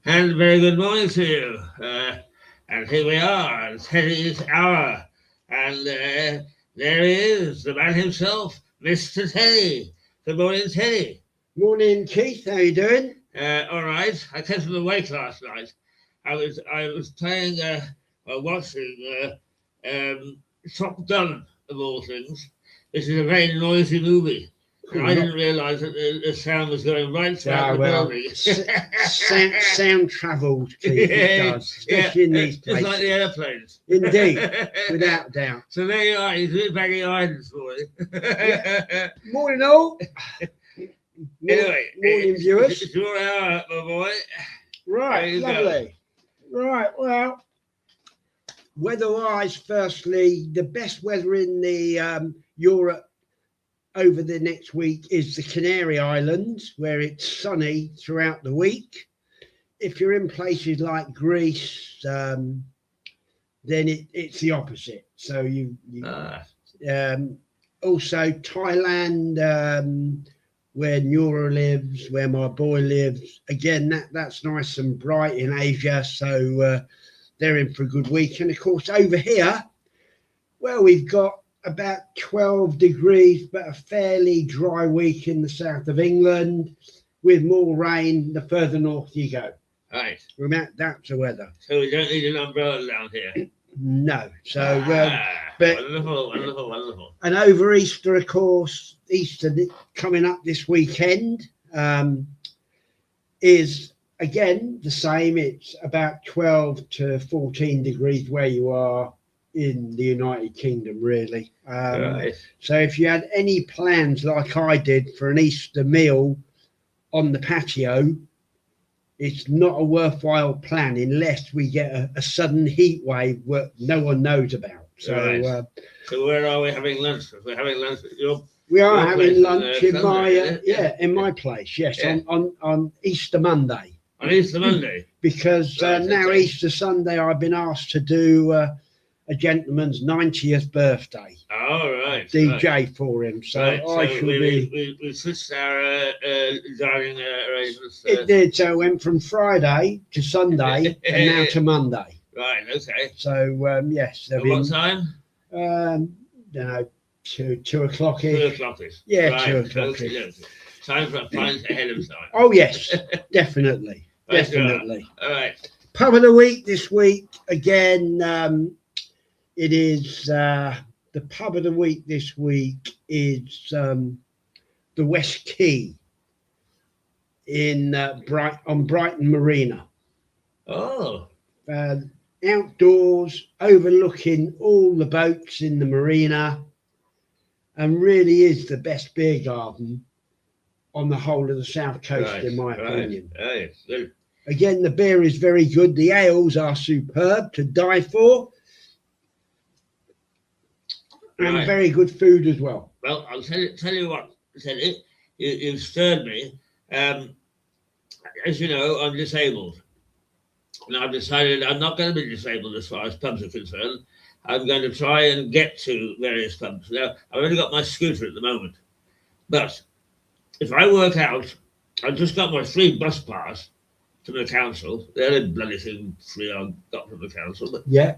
And very good morning to you. And here we are, Teddy's Hour. And there he is, the man himself, Mr. Teddy. Good morning, Teddy. Morning, Keith. How you doing? All right. I came from awake last night. I was playing, watching Top Gun, of all things. This is a very noisy movie. And I didn't realise that the sound was going right throughout the building. Sound travelled, Keith, it does, especially in these places. Just like the airplanes. Indeed, without doubt. So there you are, he's doing baggy irons for you. Yeah. Morning, all. Anyway, morning, viewers. It's your hour, my boy. Right, lovely. Right, well, weather-wise, firstly, the best weather in the Europe over the next week is the Canary Islands, where it's sunny throughout the week. If you're in places like Greece, then it's the opposite. So also Thailand, where Nora lives, where my boy lives. Again, that's nice and bright in Asia, so they're in for a good week. And of course, over here, well, we've got about 12 degrees, but a fairly dry week in the south of England, with more rain the further north you go. Right. That's the weather. So we don't need an umbrella down here. No. So, but wonderful. And over Easter, of course, Easter coming up this weekend is again the same. It's about 12 to 14 degrees where you are in the United Kingdom, really. Right. So if you had any plans like I did for an Easter meal on the patio, it's not a worthwhile plan unless we get a sudden heat wave that no one knows about. So, right. So where are we having lunch? We're having lunch at we are having lunch in Sunday, my in my place. Yes, yeah. on Easter Monday. On Easter Monday. Because now Easter Sunday, I've been asked to do a gentleman's 90th birthday. Oh, right. DJ right. for him. So right. I shall be. We switched our dining arrangements. It did. So it went from Friday to Sunday and now to Monday. Right, okay. So, yes. What time? Don't know, 2 o'clock. 2 o'clock is. Yeah, right. 2 o'clock. Okay. Time for a pint ahead of time. Oh, yes, definitely. Definitely. All right. Pub of the week this week, again, it is the pub of the week this week is the West Quay in on Brighton Marina. Oh. Outdoors, overlooking all the boats in the marina, and really is the best beer garden on the whole of the south coast, in my opinion. Right. Good. Again, the beer is very good. The ales are superb to die for. And very good food as well. Well, I'll tell you what, Teddy, you've stirred me. As you know, I'm disabled. And I've decided I'm not going to be disabled as far as pubs are concerned. I'm going to try and get to various pubs. Now, I've only got my scooter at the moment. But if I work out, I've just got my free bus pass from the council. The only bloody thing free I got from the council. But, yeah.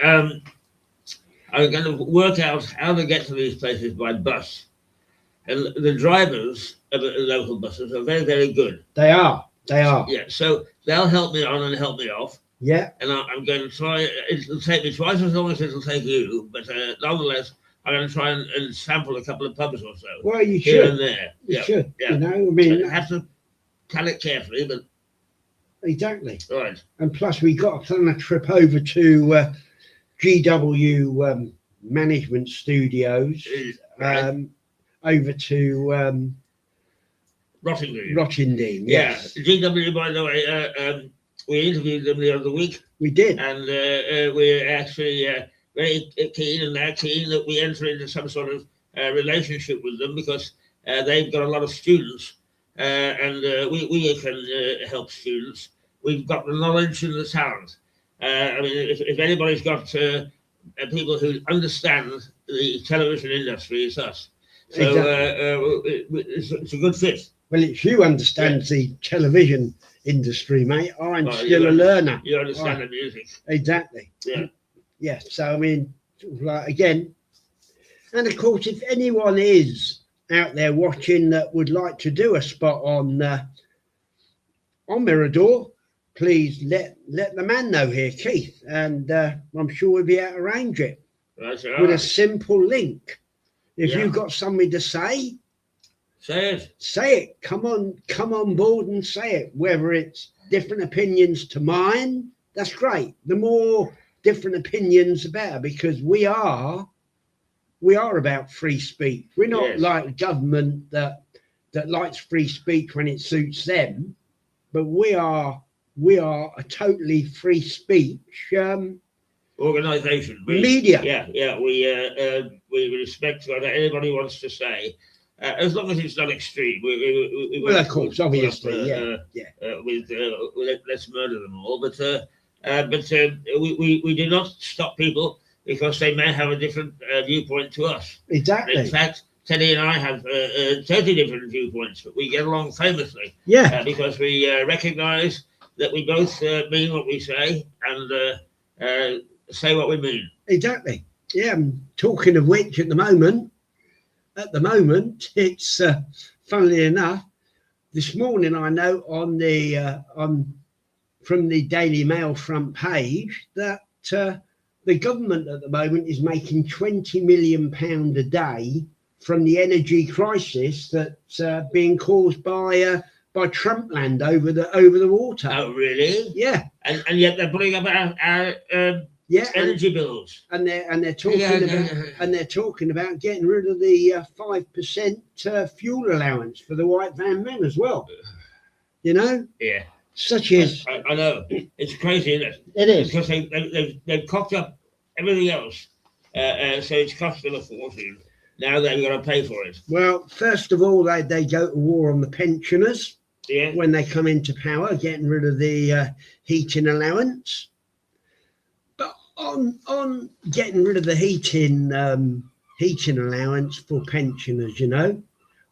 I'm going to work out how to get to these places by bus. And the drivers of the local buses are very, very good. They are. Yeah, so they'll help me on and help me off. Yeah. And I'm going to try, it'll take me twice as long as it'll take you, but nonetheless, I'm going to try and sample a couple of pubs or so. Well, you here should. And there. You should. Yeah. You know, I mean, I have to plan it carefully, but. Exactly. Right. And plus, we got to plan a trip over to GW Management Studios, right. Over to Rottingdean. Yes. Yeah. GW, by the way, we interviewed them the other week. We did. And we're actually very keen, and they're keen that we enter into some sort of relationship with them, because they've got a lot of students, and we can help students. We've got the knowledge and the talent. I mean, if anybody's got people who understand the television industry as us. So it's a good fit. Well, it's you understands the television industry, mate. I'm still a learner. You understand the music. Exactly. Yeah. Yeah. So I mean, like again, and of course, if anyone is out there watching that would like to do a spot on Mirador, please let the man know here, Keith, and I'm sure we'll be able to arrange it with a simple link. If you've got something to say, say it. Say it. Come on board and say it. Whether it's different opinions to mine, that's great. The more different opinions, the better, because we are about free speech. We're not like government that likes free speech when it suits them, but we are a totally free speech organisation. Media. Yeah. We respect what anybody wants to say, as long as it's not extreme. Well, of course, obviously, let's murder them all. But we do not stop people because they may have a different viewpoint to us. Exactly. In fact, Teddy and I have totally different viewpoints, but we get along famously. Yeah. Because we recognise that we both mean what we say and say what we mean. Exactly. Yeah. Talking of which, at the moment, it's funnily enough, this morning I know on the from the Daily Mail front page that the government at the moment is making £20 million a day from the energy crisis that's being caused by Trumpland over the water. Oh, really? Yeah. And yet they're putting up our energy bills. And they're talking about getting rid of the 5% fuel allowance for the white van men as well. You know? Yeah. Such as I know. It's crazy, isn't it? It is. Because they've cocked up everything else. So it's cost them a fortune. Now they've got to pay for it. Well, first of all, they go to war on the pensioners when they come into power, getting rid of the heating allowance. But on getting rid of the heating allowance for pensioners, you know,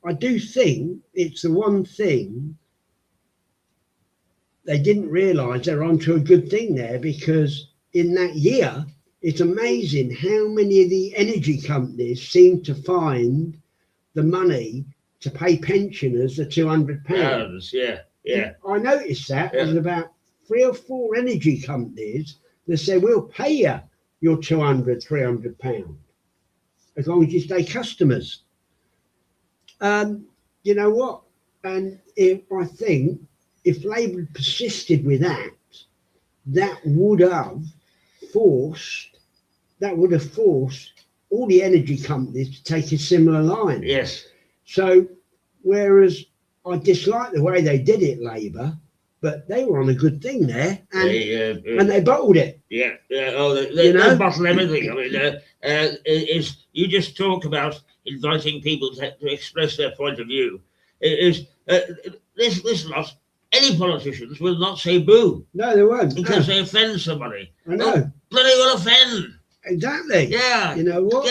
I do think it's the one thing they didn't realise they're onto a good thing there, because in that year, it's amazing how many of the energy companies seem to find the money to pay pensioners the £200. Yeah. I noticed that there's about 3 or 4 energy companies that say we'll pay you your £200, £300 as long as you stay customers. You know what? And I think if Labour persisted with that, that would have forced all the energy companies to take a similar line. Yes. So, whereas I dislike the way they did it, Labour, but they were on a good thing there, and they bottled it. Yeah. Oh, they bottle everything. I mean, you just talk about inviting people to express their point of view. This lot. Any politicians will not say boo. No, they won't. Because they offend somebody. I know. Oh, bloody well offend. Exactly. Yeah. You know what?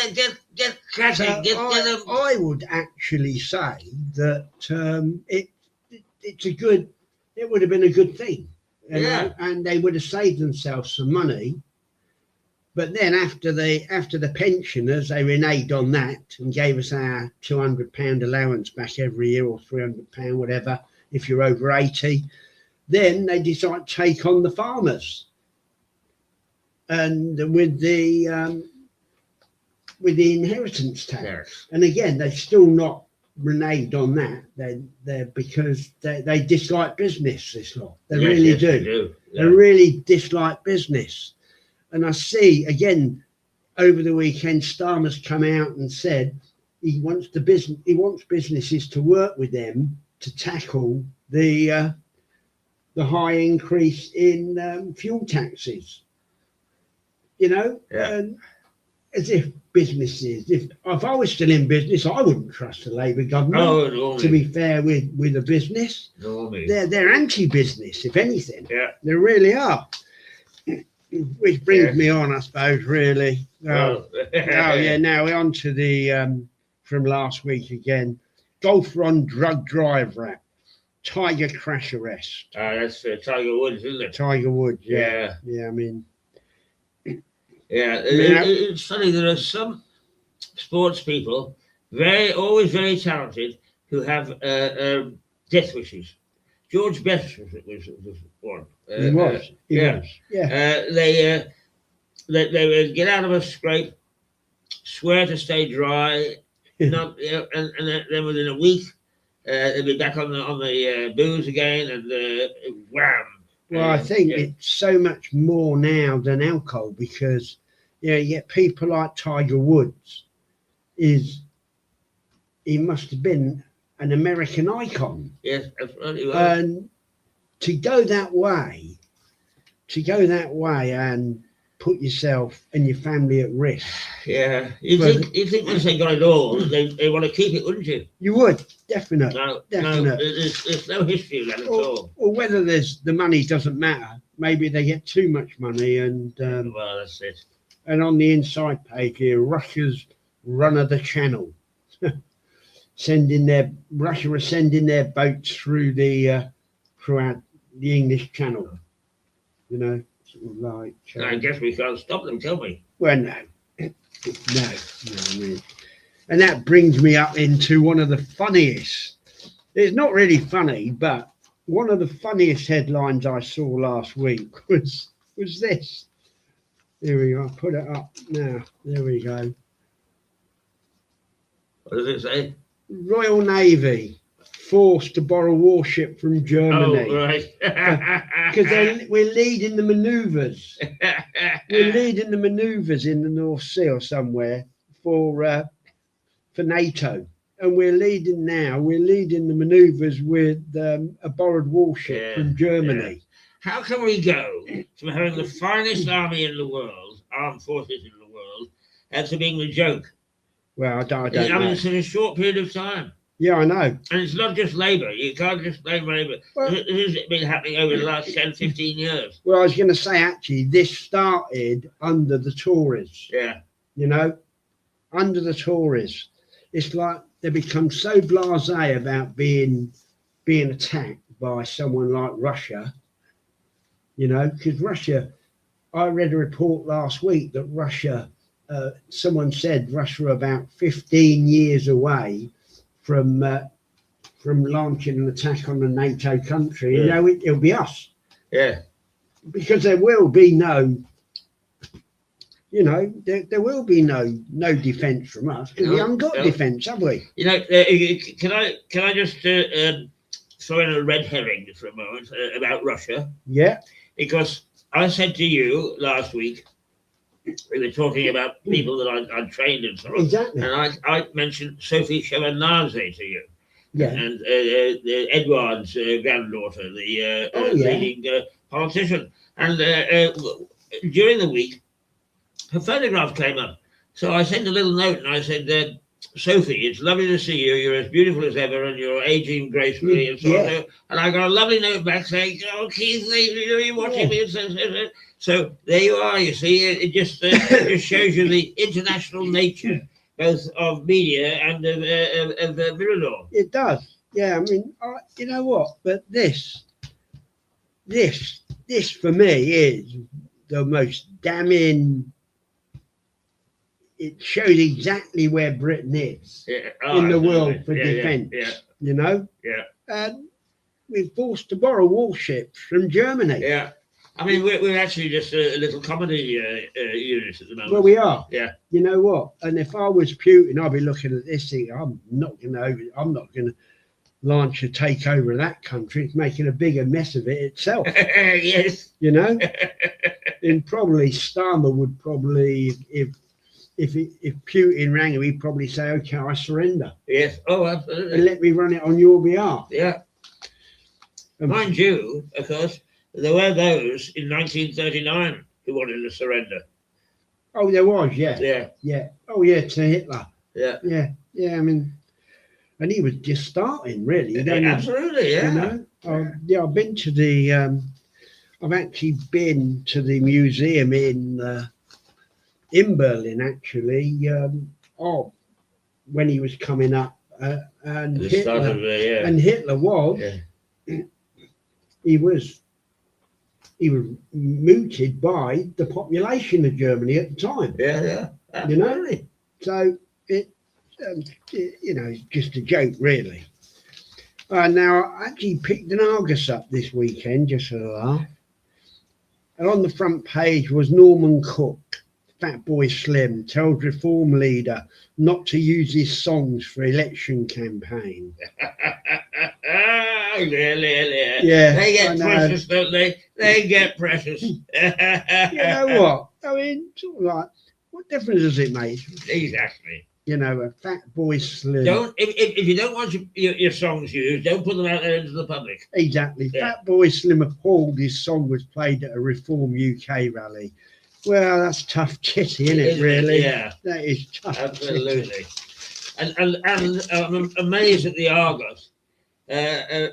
Get cracking. So Get them. I would actually say that it would have been a good thing. You know? And they would have saved themselves some money. But then after the pensioners, they reneged on that and gave us our £200 allowance back every year, or £300, whatever, if you're over 80, then they decide to take on the farmers. And with the inheritance tax. Yes. And again, they've still not reneged on that. They're because they dislike business, this lot. They really do. They do. Yeah. They really dislike business. And I see, again, over the weekend, Starmer's come out and said he wants businesses to work with them to tackle the high increase in fuel taxes. You know, as if businesses, if I was still in business, I wouldn't trust the Labour government. No, to be fair with a business, they're anti-business, if anything. Yeah, they really are. which brings Yes. me on, I suppose, really. Oh, yeah. Now we're on to the from last week again. Golfer on drug drive rap. Tiger crash arrest. That's Tiger Woods, isn't it? Tiger Woods. Yeah. Yeah. I mean, Yeah. Yeah. It's funny. There are some sports people, always very talented, who have death wishes. George Best was one. he was. yeah. Was. Yeah. They would get out of a scrape, swear to stay dry, not, and then within a week, they'd be back on the booze again, and wham. Well, I think it's so much more now than alcohol because you get people like Tiger Woods. He must have been an American icon. Yes, that's right. He was. And to go that way and put yourself and your family at risk. Yeah, you think once they got it all, they want to keep it, wouldn't you? You would, definitely. No, Definite. there's no history of that at all. Or whether the money doesn't matter. Maybe they get too much money and Well, that's it. and on the inside page here, Russia's run of the channel. Russia are sending their boats through throughout the English Channel. You know, sort of like. I guess we can't stop them, can we? Well, no. I mean, and that brings me up into one of the funniest. It's not really funny, but one of the funniest headlines I saw last week was this. Here we go. I'll put it up now. There we go. What does it say? Royal Navy forced to borrow warship from Germany. Oh, right. Because we're leading the manoeuvres. We're leading the manoeuvres in the North Sea or somewhere for NATO. And we're leading the manoeuvres with a borrowed warship from Germany. Yeah. How can we go from having the finest army in the world, armed forces in the world, to being a joke? Well, I don't I mean, know. it's in a short period of time. Yeah, I know. And it's not just Labour. You can't just blame Labour. Well, This has been happening over the last 10, 15 years. Well, I was going to say, actually, this started under the Tories. Yeah. You know, under the Tories. It's like they become so blasé about being attacked by someone like Russia. You know, because Russia, I read a report last week that Russia, someone said Russia are about 15 years away from launching an attack on a NATO country. Yeah. You know, it'll be us. Yeah. Because there will be no, you know, there will be no defence from us because we haven't got defence, have we? You know, can I just throw in a red herring for a moment about Russia? Yeah. Because I said to you last week, we were talking about people that I'd trained and so on. Exactly. And I mentioned Sophie Shevardnadze to you. Yeah. And Edward's granddaughter, the leading politician. And during the week, her photograph came up. So I sent a little note and I said, Sophie, it's lovely to see you. You're as beautiful as ever and you're aging gracefully and so on. And I got a lovely note back saying, oh, Keith, you're watching me. So there you are, you see. It just shows you the international nature, both of media and of Mirador. It does. Yeah, I mean, you know what? But this for me is the most damning. It shows exactly where Britain is in the world for defence. You know. Yeah. And we're forced to borrow warships from Germany. Yeah. I mean, we're actually just a little comedy unit at the moment. Well, we are. Yeah. You know what? And if I was Putin, I'd be looking at this thing. I'm not going to launch a takeover of that country. It's making a bigger mess of it itself. Yes. You know. And probably Starmer would probably, if Putin rang him, he'd probably say, "Okay, I surrender." Yes. Oh, absolutely. And let me run it on your behalf. Yeah. Mind you, of course, there were those in 1939 who wanted to surrender. Oh, there was, yeah. Yeah. Yeah. Oh, yeah, to Hitler. Yeah. Yeah. Yeah, I mean, and he was just starting, really. Absolutely, yeah. You know? Yeah, I've been to the I've actually been to the museum in Berlin, actually, when he was coming up, and The start Hitler, of yeah. and Hitler was, Yeah. he was mooted by the population of Germany at the time. Yeah. You know? Absolutely. So it's just a joke, really. Now, I actually picked an Argus up this weekend, just for a laugh. And on the front page was Norman Cook, Fat Boy Slim, tells Reform leader not to use his songs for election campaign. Yeah. They get precious, don't they? They get precious. You know what? I mean, sort of like, what difference does it make? Exactly. You know, a Fat Boy Slim. Don't if you don't want your songs used, don't put them out there into the public. Exactly. Yeah. Fat Boy Slim appalled his song was played at a Reform UK rally. Well, that's tough titty, isn't it, really? Yeah. That is tough. Absolutely. And I'm amazed at the Argus,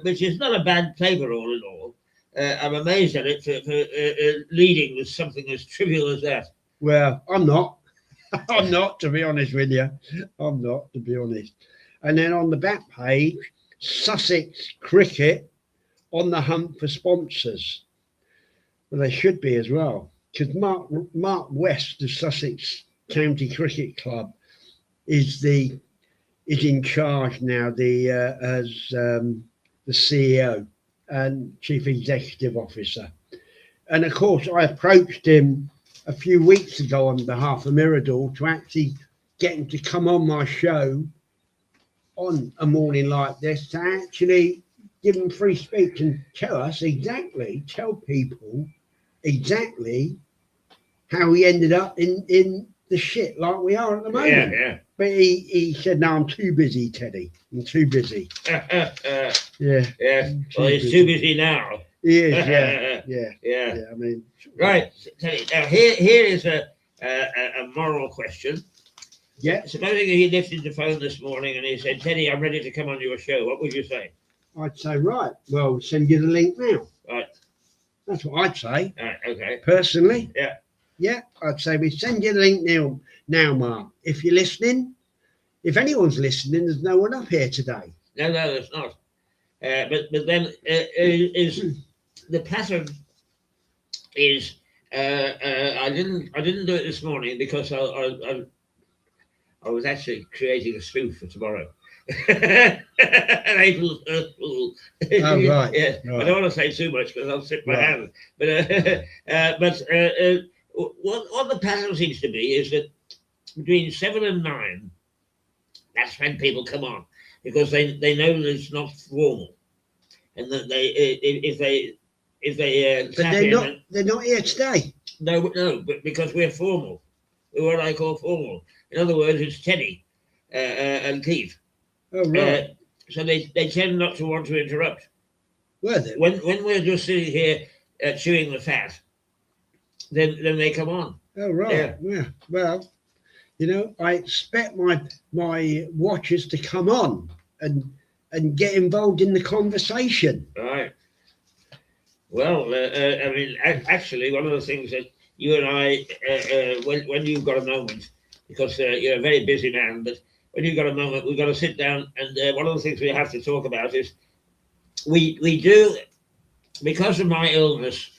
which is not a bad paper all in all. I'm amazed at it for leading with something as trivial as that. Well, I'm not. I'm not, to be honest with you. I'm not, to be honest. And then on the back page, Sussex Cricket on the hunt for sponsors. Well, they should be as well, because Mark West of Sussex County Cricket Club is in charge now, as the CEO and Chief Executive Officer. And of course, I approached him a few weeks ago on behalf of Mirador to actually get him to come on my show on a morning like this, to actually give him free speech and tell people exactly how he ended up in the shit like we are at the moment. Yeah. But he said, "No, I'm too busy, Teddy. I'm too busy." Yeah. Well, he's too busy now. He is. Yeah. I mean, right. Now here is a moral question. Yeah. Supposing he lifted the phone this morning and he said, "Teddy, I'm ready to come on your show," what would you say? I'd say, right, well, send you the link now. Right. That's what I'd say. Right. Okay. Personally. Yeah. Yeah, I'd say we send you the link now, Mark. If you're listening, if anyone's listening, there's no one up here today. No, there's not. But then is the pattern is I didn't do it this morning because I was actually creating a spoof for tomorrow. An April Fool. Oh, right. Yeah. Right. I don't want to say too much because I'll slip my hand. But what the pattern seems to be is that between 7 and 9, that's when people come on, because they know that it's not formal, and that if they but they're not here today. No, but because we're formal, we're what I call formal. In other words, it's Teddy and Keith. Oh, right. So they tend not to want to interrupt. Were they? When we're just sitting here chewing the fat, then they come on. Oh, right. Yeah. Well, I expect my watchers to come on and get involved in the conversation. Right. Well, I mean, actually, one of the things that you and I, when you've got a moment, because you're a very busy man, but when you've got a moment, we've got to sit down, and one of the things we have to talk about is we do, because of my illness,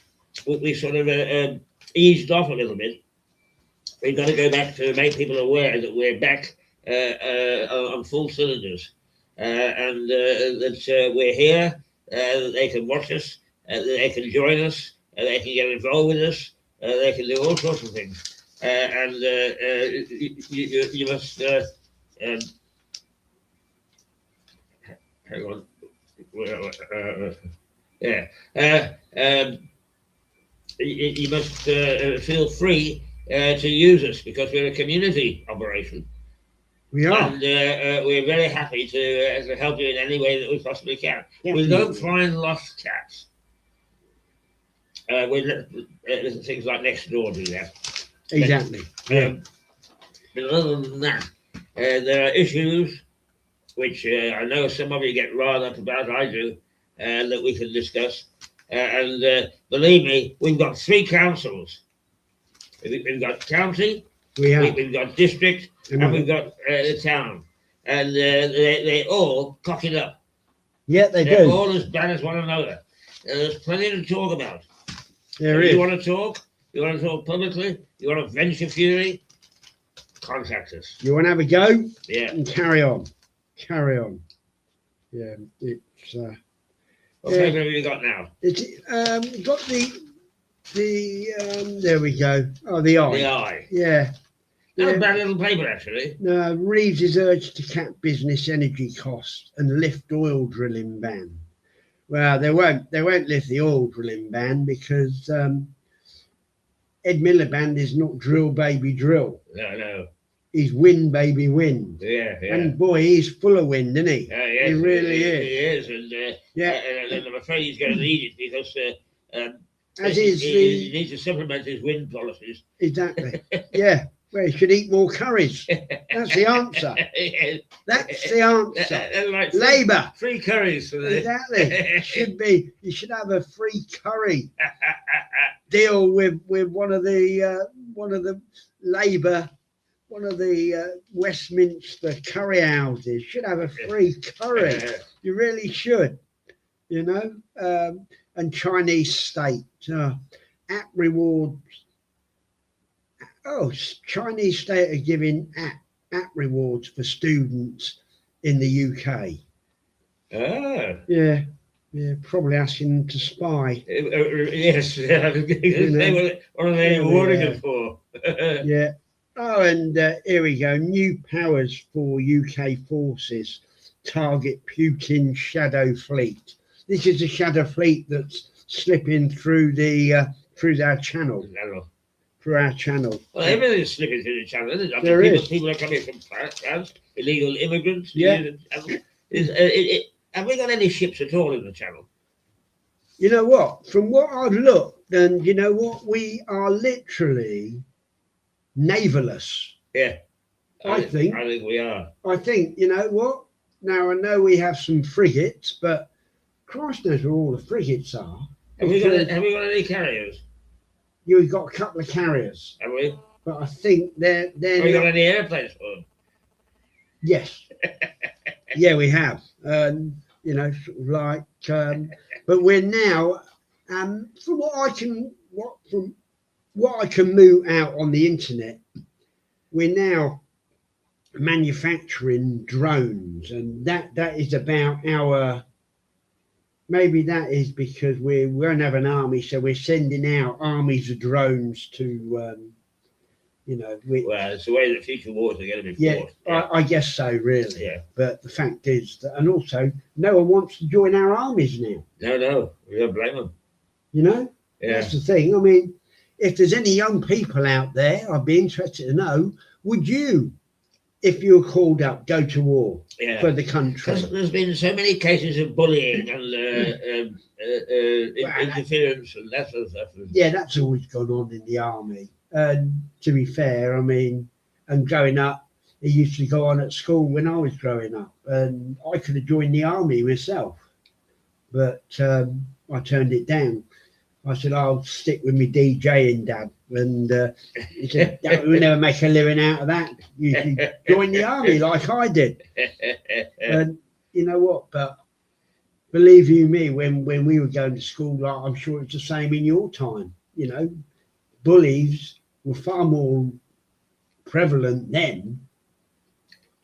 we sort of eased off a little bit. We've got to go back to make people aware that we're back on full cylinders, and that we're here, that they can watch us, that they can join us, they can get involved with us, they can do all sorts of things, and you must hang on. You must feel free to use us, because we're a community operation. We are. And we're very happy to help you in any way that we possibly can. Definitely. We don't find lost cats. Things like Nextdoor do that. Exactly. But other than that, there are issues which I know some of you get riled up about, I do, that we can discuss. And believe me, we've got 3 councils. We've got county, we've got district, and we've got the town. And they all cock it up. Yeah, They're do. all as bad as one another. There's plenty to talk about. There if is. You want to talk? You want to talk publicly? You want to venture fury? Contact us. You want to have a go? Yeah. And carry on. Carry on. Yeah, it's... what paper have you got now? It's got there we go. Oh, the eye. The Eye. Yeah. Not a bad little paper, actually. No, Reeves is urged to cap business energy costs and lift oil drilling ban. Well, they won't lift the oil drilling ban because Ed Miliband is not drill baby drill. No. He's win baby win. Yeah. And boy, he's full of wind, isn't he? Yes, he really is. He is, and I'm afraid he's going to need it because he needs to supplement his wind policies. Exactly. Yeah. Well, he should eat more curries. That's the answer. That's the answer. Like Labour. Free curries. For the... Exactly. You should have a free curry deal with one of the Labour, one of the Westminster curry houses. Should have a free curry. You really should. You know. And Chinese state app rewards. Oh, Chinese state are giving app rewards for students in the UK. Oh. Yeah, probably asking them to spy. Yes, what are they rewarding them for? Yeah. Oh, and here we go. New powers for UK forces target Putin's shadow fleet. This is a shadow fleet that's slipping through our channel. Through our channel. Well, everything's slipping through the channel, isn't it? There is. People are coming from France, illegal immigrants. Yeah. Have we got any ships at all in the channel? You know what? From what I've looked, and you know what? We are literally navaless. Yeah. I think we are. I think, you know what? Now, I know we have some frigates, but Christ knows where all the frigates are. Have we got any carriers? You've got a couple of carriers. Have we? But I think they're Have we got any airplanes for them? Yes. Yeah, we have. You know, sort of like, but we're now, from what I can move out on the internet, we're now manufacturing drones, and that is about our. Maybe that is because we won't have an army, so we're sending out armies of drones to, you know. Well, it's the way the future wars are going to be fought. Yeah, I guess so, really. Yeah. But the fact is that, and also, no one wants to join our armies now. No, we don't blame them. You know? Yeah. That's the thing. I mean, if there's any young people out there, I'd be interested to know, would you, if you were called up, go to war for the country? Because there's been so many cases of bullying and interference and that sort of stuff. Yeah, that's always gone on in the army. And to be fair, I mean, and growing up, it used to go on at school when I was growing up, and I could have joined the army myself, but I turned it down. I said, I'll stick with me DJing, Dad. And he said, we'll never make a living out of that. You should join the army like I did. And you know what? But believe you me, when we were going to school, like, I'm sure it's the same in your time. You know, bullies were far more prevalent then.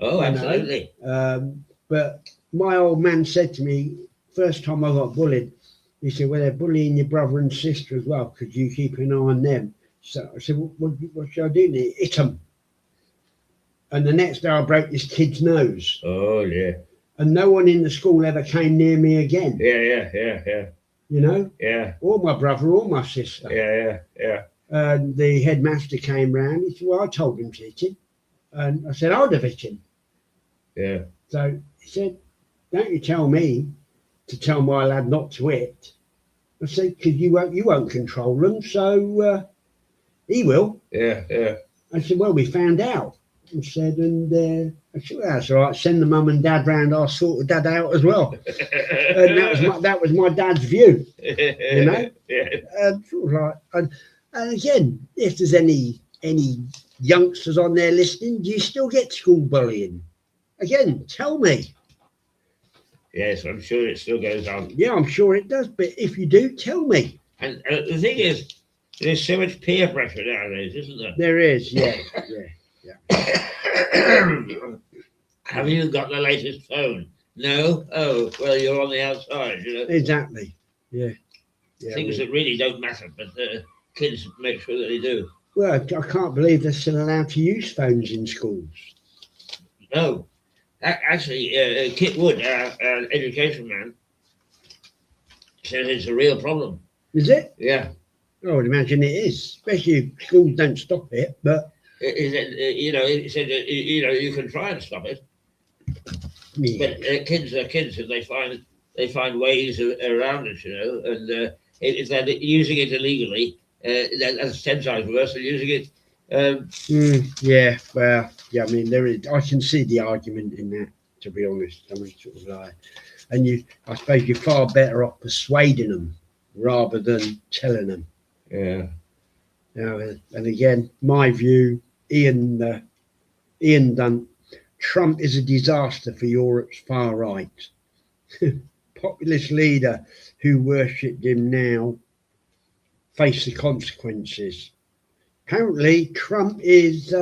Oh, absolutely. But my old man said to me, first time I got bullied, he said, well, they're bullying your brother and sister as well. Could you keep an eye on them? So I said, what should I do? And he hit them. And the next day I broke this kid's nose. Oh, yeah. And no one in the school ever came near me again. Yeah. You know? Yeah. Or my brother or my sister. Yeah. And the headmaster came round. He said, well, I told him to hit him. And I said, I'd have hit him. Yeah. So he said, don't you tell me to tell my lad not to hit. I said, because you won't control them, so he will. Yeah. I said, well, we found out. I said, and I said, well, that's all right. Send the mum and dad round. I'll sort the dad out as well. And that was my dad's view. You know, sort of like, and again, if there's any youngsters on there listening, do you still get school bullying? Again, tell me. Yes, I'm sure it still goes on. Yeah, I'm sure it does. But if you do, tell me. And the thing is, there's so much peer pressure nowadays, isn't there? There is, yeah. Have you got the latest phone? No? Oh, well, you're on the outside, you know? Exactly, yeah. Things that really don't matter, but kids make sure that they do. Well, I can't believe they're still allowed to use phones in schools. No. Actually, Kit Wood, our education man, says it's a real problem. Is it? Yeah. I would imagine it is, especially if schools don't stop it, but... You know, he said, you know, you can try and stop it. Yeah. But kids are kids, and they find ways around it, you know, and if they're using it illegally, that's 10 times worse than using it. Yeah, well, yeah, I mean, I can see the argument in that, to be honest. I mean, sort of like, and I suppose you're far better off persuading them rather than telling them. Yeah. Now, and again, my view, Ian Dunt, Trump is a disaster for Europe's far right. Populist leader who worshipped him now face the consequences. Apparently, Trump is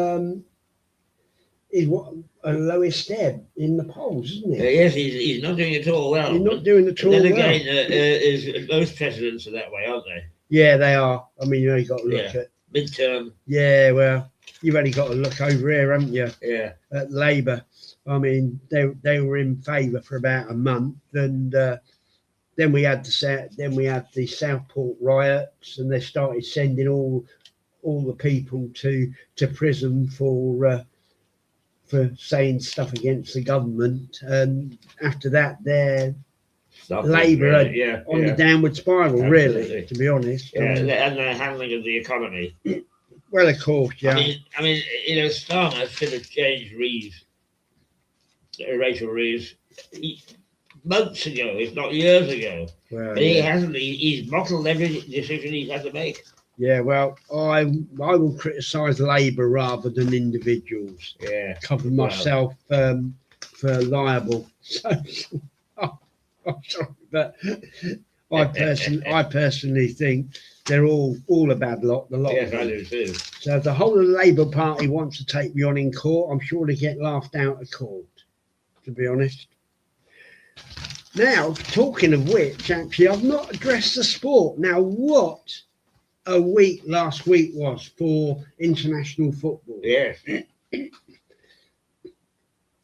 what a lowest ebb in the polls, isn't it? Yes, he's not doing it all well. He's not doing it all well. Then again, most presidents are that way, aren't they? Yeah, they are. I mean, you only got to look at midterm. Yeah, well, you've only got to look over here, haven't you? Yeah. At Labour. I mean, they were in favour for about a month, and then we had the Southport riots, and they started sending all the people to prison for saying stuff against the government, and after that, they're Labour on the downward spiral. Absolutely. Really, to be honest. Yeah, and the handling of the economy. Well, of course, yeah. I mean, you know, Starmer should have changed Rachel Reeves months ago, if not years ago. Well, but he hasn't. He's bottled every decision he's had to make. Yeah, well, I will criticise Labour rather than individuals. Yeah, cover myself for liable. So, I'm sorry, but I personally think they're all a bad lot. The lot. Yes, I do too. So if the whole of the Labour Party wants to take me on in court, I'm sure they get laughed out of court, to be honest. Now, talking of which, actually, I've not addressed the sport. Now, what a week last week was for international football. Yes.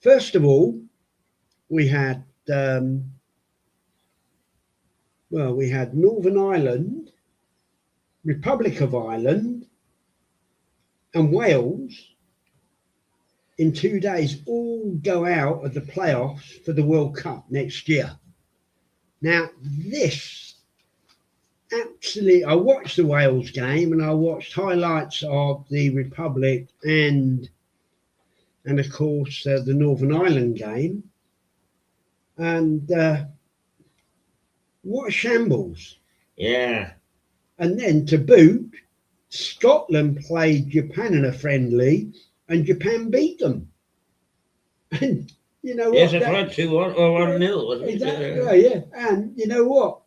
First of all, we had Northern Ireland, Republic of Ireland, and Wales in 2 days all go out of the playoffs for the World Cup next year. Now, this absolutely, I watched the Wales game and I watched highlights of the Republic and of course the Northern Ireland game, and what a shambles. Yeah. And then to boot, Scotland played Japan in a friendly and Japan beat them. And you know what? Yes, it's right, 2-1 or 1-0, wasn't it? Exactly, yeah. And you know what?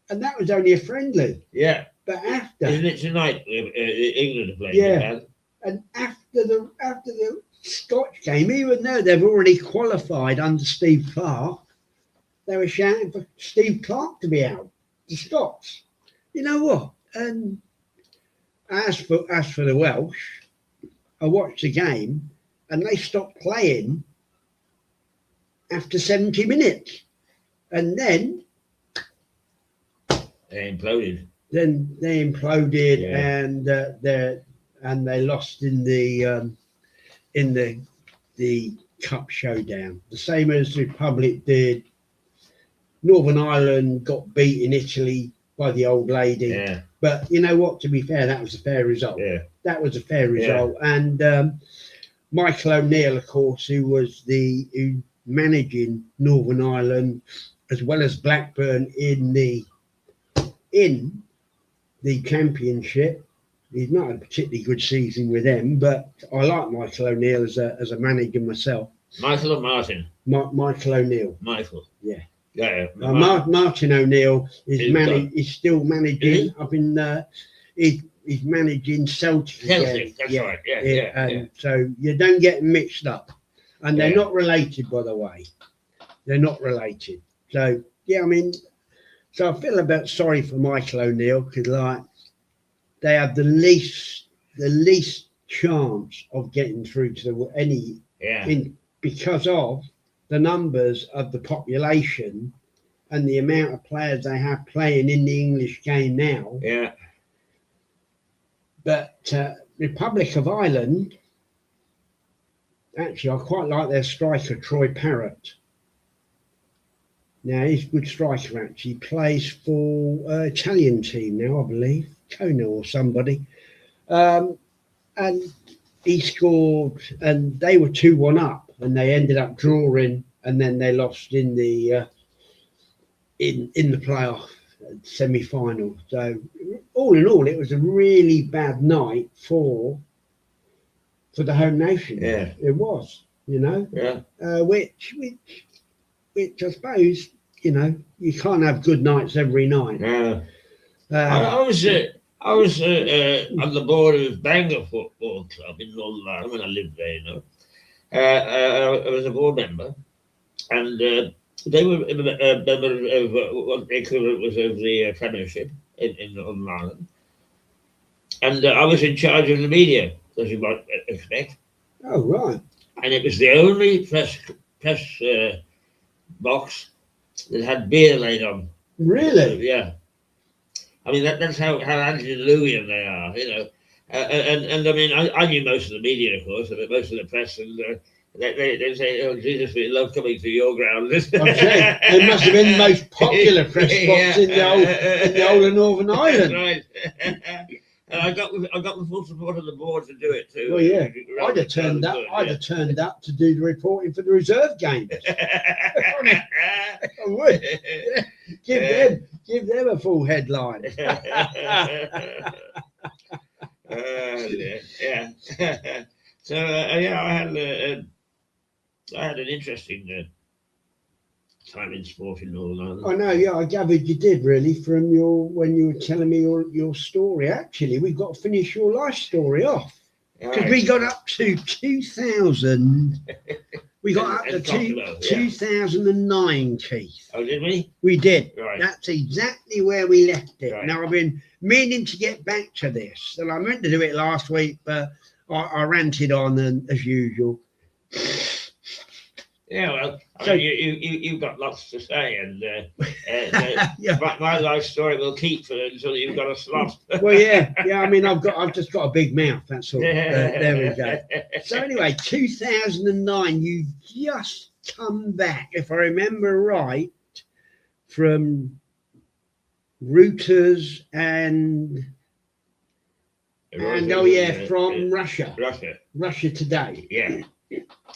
And that was only a friendly. Yeah. But after, isn't it tonight? England are playing. Yeah. Japan. And after the Scotch game, even though they've already qualified under Steve Clarke, they were shouting for Steve Clarke to be out. The Scots. You know what? And as for the Welsh, I watched the game and they stopped playing after 70 minutes, and then they imploded. Then they imploded, yeah. And they lost in the cup showdown, the same as the Republic did. Northern Ireland got beat in Italy by the old lady. Yeah. But you know what? To be fair, that was a fair result. Yeah. That was a fair result. Yeah. And Michael O'Neill, of course, who managing Northern Ireland as well as Blackburn in the championship. He's not had a particularly good season with them, but I like Michael O'Neill as a manager myself. Michael or Martin? Michael O'Neill. Michael. Yeah. Yeah. Martin O'Neill is still managing up in. He's managing Celtic. Celtic, that's right. Yeah. So you don't get mixed up, and they're not related, by the way. They're not related. So yeah, I mean, so I feel a bit sorry for Michael O'Neill because like they have the least chance of getting through to any because of the numbers of the population and the amount of players they have playing in the English game now. Yeah. But Republic of Ireland, actually, I quite like their striker, Troy Parrott. Now, he's a good striker, actually. He plays for an Italian team now, I believe, Kona or somebody. And he scored, and they were 2-1 up, and they ended up drawing, and then they lost in the playoff semi-final. So all in all, it was a really bad night for the home nation. Yeah, it was. Yeah. Which I suppose you can't have good nights every night. Yeah. I was on the board of Bangor Football Club in Northern Ireland when I lived there. I was a board member, and they were a member of what the equivalent was of the Premiership in Northern Ireland. And I was in charge of the media, as you might expect. Oh, right. And it was the only press box that had beer laid on. Really? Yeah. I mean, that's how antediluvian they are, And I mean, I knew most of the media, of course, most of the press, and they say, "Oh, Jesus, we love coming to your ground." I'm saying it must have been the most popular press box in the whole of Northern Ireland. Right. And I got the full support of the board to do it too. Well, yeah, I'd have turned up. I'd have turned up to do the reporting for the reserve games. I would. Give them a full headline. Yeah. So I had an interesting time in sport in Northern Ireland. I know, yeah, I gathered you did really from when you were telling me your story. Actually, we've got to finish your life story off because we got up to 2000. We got up to 2009, Keith. Oh, did we? We did. Right. That's exactly where we left it. Right. Now, I've been meaning to get back to this, and I meant to do it last week, but I ranted on as usual. Yeah, well, I mean, you've got lots to say, and my life story will keep until you've got a slot. Well, yeah. I mean, I've just got a big mouth. That's all. There we go. So anyway, 2009, you just come back, if I remember right, from Reuters and from Russia. Russia Today. Yeah.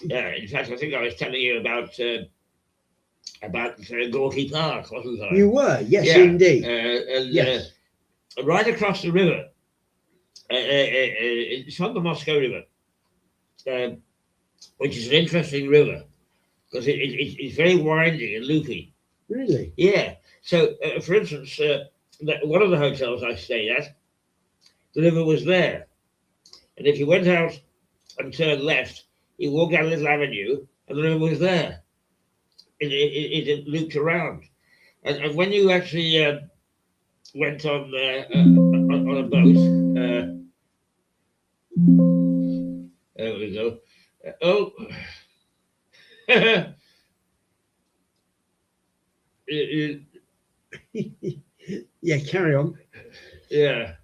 Yeah, in fact, I think I was telling you about Gorky Park, wasn't I? You were, yes, indeed. Yes. Right across the river, it's on the Moscow River, which is an interesting river because it's very winding and loopy. Really? Yeah. So, for instance, one of the hotels I stayed at, the river was there, and if you went out and turned left, you walk down a little avenue, and the river was there. It looped around, and when you actually went on a boat, there we go. Yeah, carry on. Yeah,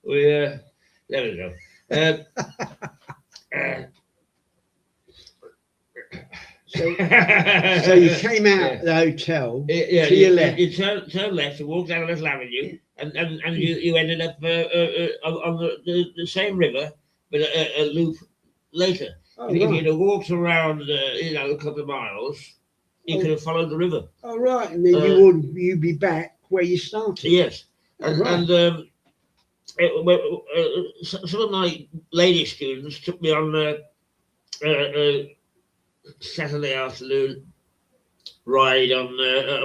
there we go. So you came out of the hotel to your left. You turn left and walk down a little avenue, and you ended up on the same river, but a loop later. Oh, If right. you'd have walked around, a couple of miles, you could have followed the river. Oh, right. And then you'd be back where you started. Yes. Oh, And right. some of my lady students took me on a Saturday afternoon ride on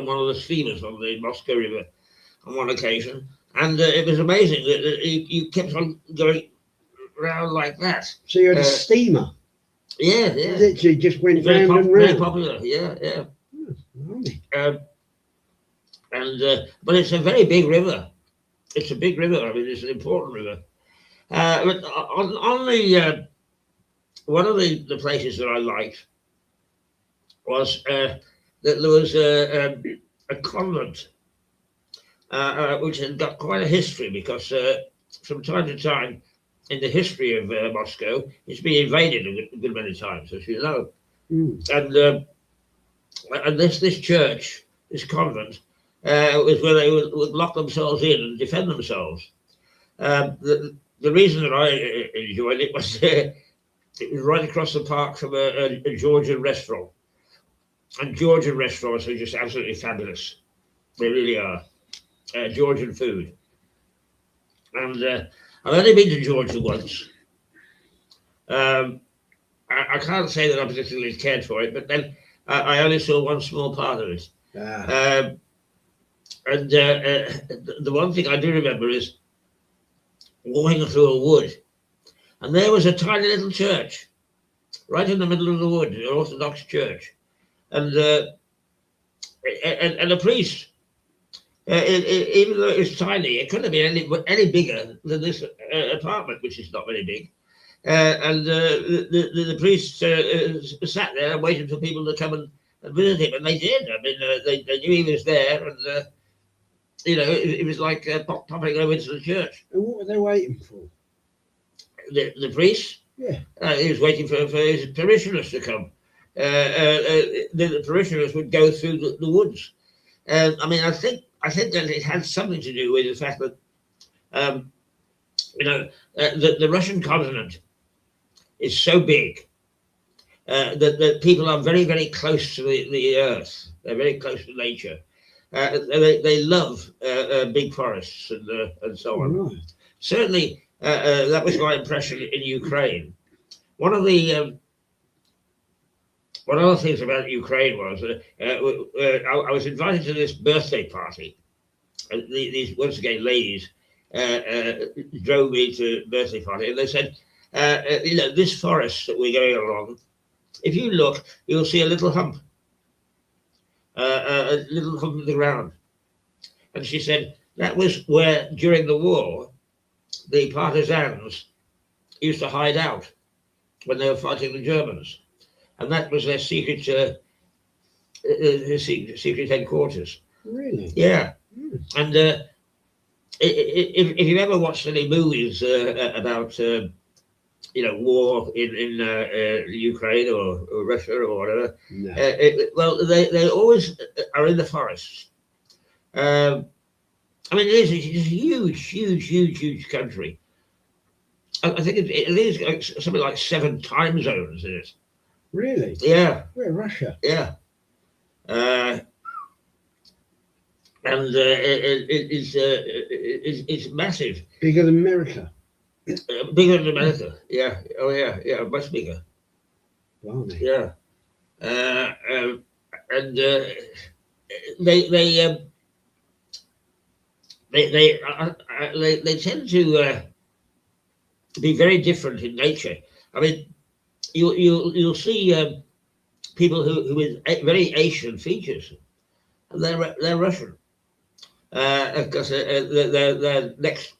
one of the steamers on the Moscow River on one occasion, and it was amazing that you kept on going round like that. So you had a steamer? Yeah, yeah. Literally just went Very, round and very round. popular. Yeah, yeah. Oh, But it's a very big river. It's a big river. I mean, it's an important river. But on the one of the places that I liked was that there was a convent which had got quite a history, because from time to time in the history of Moscow, it's been invaded a good many times, as you know. And this church, this convent, was where they would lock themselves in and defend themselves. The reason that I enjoyed it was it was right across the park from a Georgian restaurant. And Georgian restaurants are just absolutely fabulous. They really are. Georgian food. And I've only been to Georgia once. I can't say that I particularly cared for it, but then I only saw one small part of it. And the one thing I do remember is walking through a wood, and there was a tiny little church right in the middle of the wood, an Orthodox church, and a priest. Even though it was tiny, it couldn't have been any bigger than this apartment, which is not very big. And the priest sat there and waited for people to come and visit him, and they did. I mean, they knew he was there, and it was like popping over into the church. And what were they waiting for? The priest? Yeah. He was waiting for his parishioners to come. The parishioners would go through the woods. I mean, I think that it had something to do with the fact that, the Russian continent is so big that people are very, very close to the earth. They're very close to nature. They love big forests and so on. Right. Certainly, that was my impression in Ukraine. One of the things about Ukraine was I was invited to this birthday party. These, once again, ladies drove me to a birthday party, and they said, this forest that we're going along, if you look, you'll see a little hump in the ground. And she said that was where, during the war, the partisans used to hide out when they were fighting the Germans. And that was their secret headquarters. Really? Yeah. And if you ever watched any movies about war in Ukraine or Russia or whatever, No. They always are in the forests. I mean, it's a huge country. I think it is something like 7 time zones in it. Really? Yeah. We're Russia. Yeah. And it's massive. Bigger than America. Bigger than America. Yeah. Oh yeah. Much bigger. Blimey. Yeah. And they tend to be very different in nature. I mean, you'll see people who with very Asian features, and they're Russian, because they're next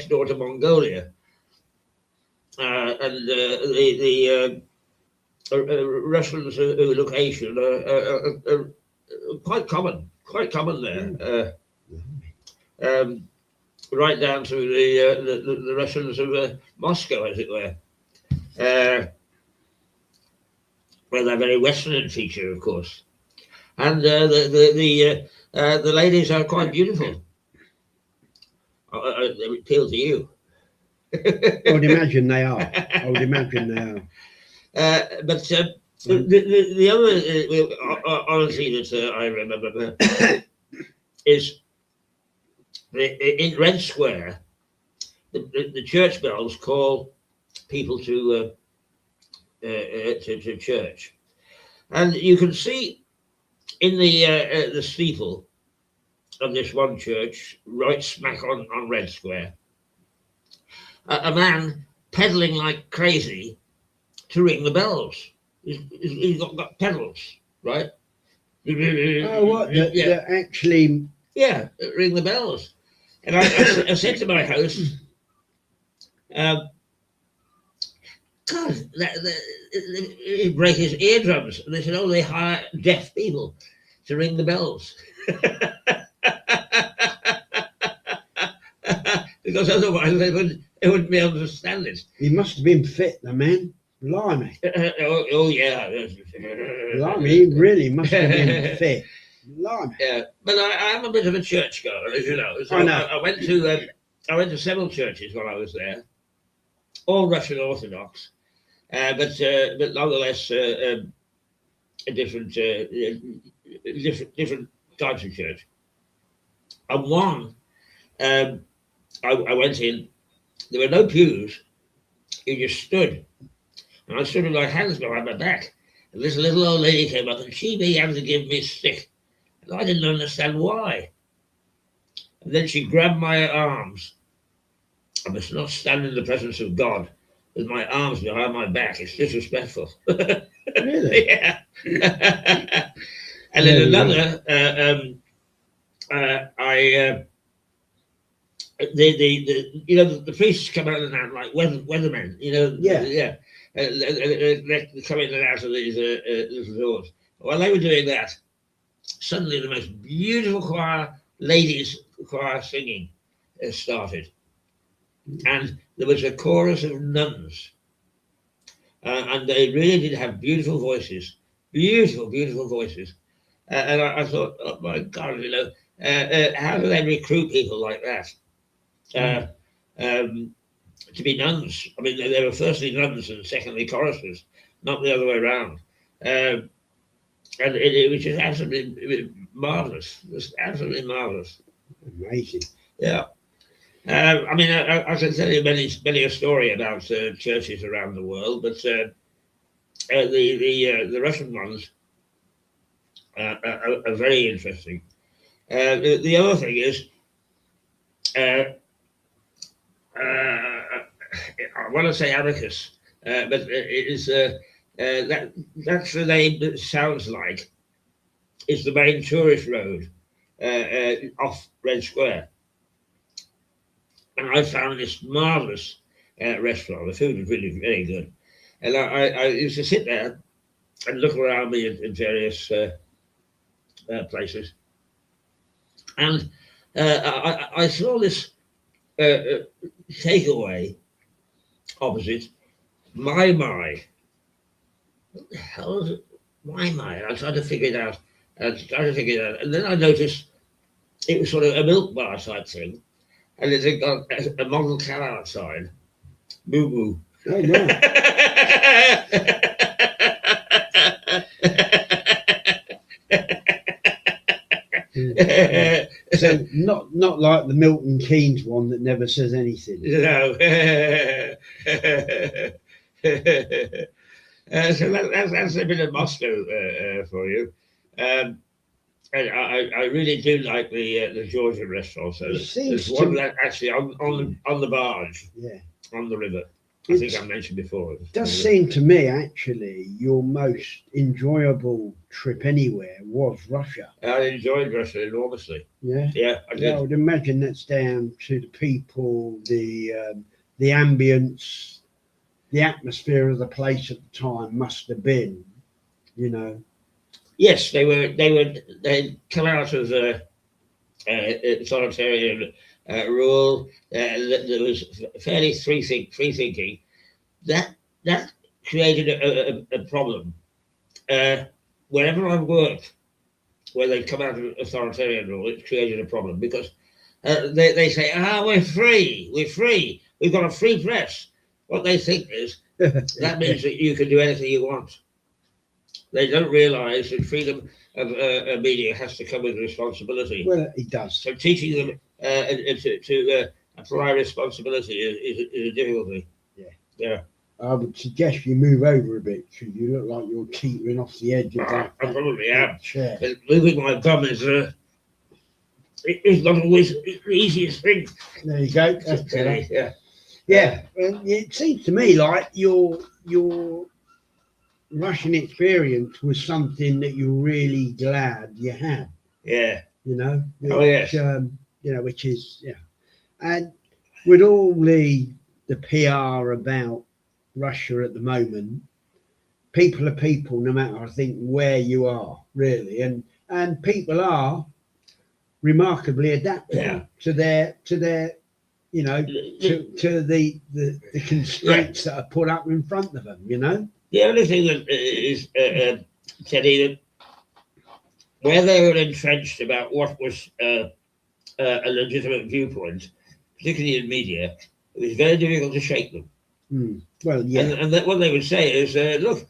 door to Mongolia, and the Russians who look Asian are quite common there. Right down to the Russians of Moscow, as it were. Well, they're very Western in feature, of course, and the ladies are quite beautiful. They appeal to you. I would imagine they are. But the other oddity that I remember is in Red Square, the church bells call people to church, and you can see in the steeple of this one church, right smack on Red Square, a man pedaling like crazy to ring the bells. He's got pedals, right? Oh, what? That actually... Yeah, ring the bells. And I said to my host, God, he'd break his eardrums. And they said, oh, they hire deaf people to ring the bells. Because otherwise they wouldn't be able to understand it. He must have been fit, the man. Blimey. Oh, yeah. Blimey, he really must have been fit. Blimey. Yeah, but I am a bit of a churchgoer, as you know. So I know. I went to several churches when I was there, all Russian Orthodox, but nonetheless different types of church. And one, I went in. There were no pews. You just stood, and I stood with my hands behind my back. And this little old lady came up, and she began to give me a stick. I didn't understand why. And then she grabbed my arms. I must not stand in the presence of God with my arms behind my back. It's disrespectful. Really? Yeah. And then another, the priests come out and out like weathermen, Yeah. They come in and out of these little doors. While they were doing that, suddenly the most beautiful ladies choir singing started. And there was a chorus of nuns. And they really did have beautiful voices. Beautiful, beautiful voices. And I thought, oh my God, how do they recruit people like that? To be nuns. I mean, they were firstly nuns and secondly choristers, not the other way around. And it was just absolutely marvelous. It was absolutely marvelous. Amazing. Yeah. I mean, I can tell you many a story about churches around the world, but the Russian ones are very interesting. The other thing is, I want to say Abacus, but it is that's the name that sounds like is the main tourist road off Red Square. And I found this marvelous restaurant. The food was really very good, and I used to sit there and look around me in various places, and I saw this takeaway opposite My. What the hell is it? My. I tried to figure it out. And then I noticed it was sort of a milk bar type thing. And it got a model cow outside. Moo moo. Oh, no. So not like the Milton Keynes one that never says anything. No. So that's a bit of Moscow for you. And I really do like the Georgian restaurant. So there's one that actually on the barge, on the river. I think I mentioned before. It does seem to me, actually, your most enjoyable trip anywhere was Russia. I enjoyed Russia enormously. Yeah? Yeah, I did. Yeah, I would imagine that's down to the people, the ambience, the atmosphere of the place at the time must have been, Yes, they'd come out of authoritarian rule. There was fairly free thinking. That created a problem. Wherever I worked, where they'd come out of authoritarian rule, it created a problem because they say, we're free, we've got a free press. What they think is That means that you can do anything you want. They don't realise that freedom of media has to come with responsibility. Well, it does. So teaching them to apply responsibility is a difficulty. Yeah. I would suggest you move over a bit because you look like you're teetering off the edge of that. I probably am. Chair. But moving my bum is not always the easiest thing. There you go. That's better. Yeah. Yeah. It seems to me like your Russian experience was something that you're really glad you had. Yeah. You know. Yes. Which is and with all the PR about Russia at the moment, people are people no matter I think where you are really, and people are remarkably adaptable to their to the constraints that are put up in front of them. The only thing that is Teddy, that where they were entrenched about what was a legitimate viewpoint, particularly in media, it was very difficult to shake them. Well, yeah. And what they would say is, look,